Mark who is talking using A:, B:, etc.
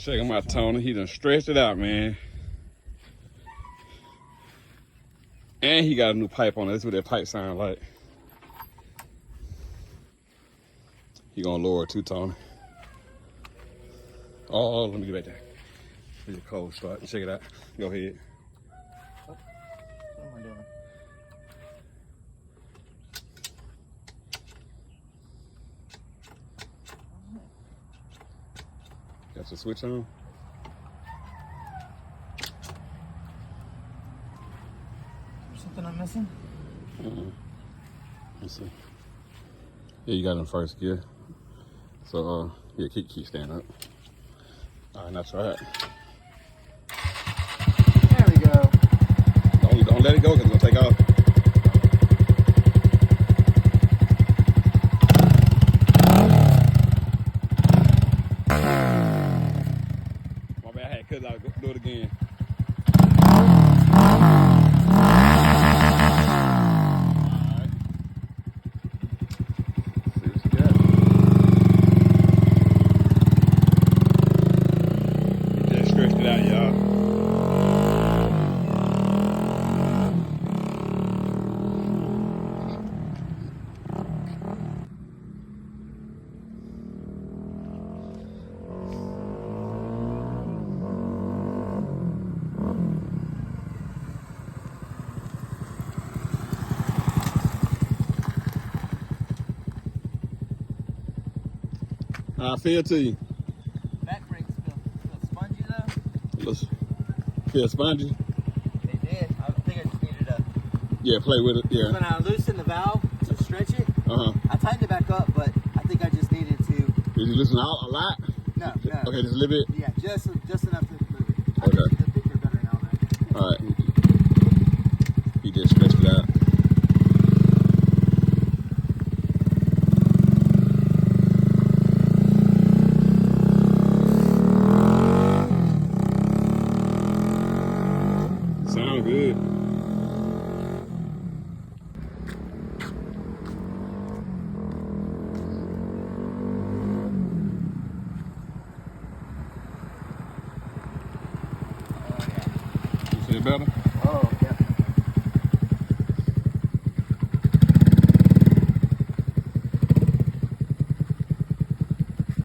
A: Check him out, Tony. He done stretched it out, man. And he got a new pipe on it. That's what that pipe sound like. He gonna lower it too, Tony. Oh, let me get back there. It's a cold start. Check it out. Go ahead.
B: What am I doing?
A: Got your switch on?
B: Is something I'm missing?
A: Let's see. Yeah, you got it in first gear. So, yeah, keep standing up. All right, that's right.
B: There we go.
A: Don't let it go because it's gonna take off. My bad, I had cut it out. Do it again. Stretched it out, y'all. How I feel to you?
B: Back brakes feel spongy though.
A: Feel spongy?
B: They did. I think I just needed to.
A: Yeah, play with it. Yeah.
B: When I loosened the valve to stretch it, I tightened it back up, but I think I just needed to.
A: Did you loosen out a lot?
B: No.
A: Okay, just a little bit?
B: Yeah, just enough to move it.
A: Okay.
B: I think they're better now, man.
A: All right. He just stretched it out. Sound good. You feel better?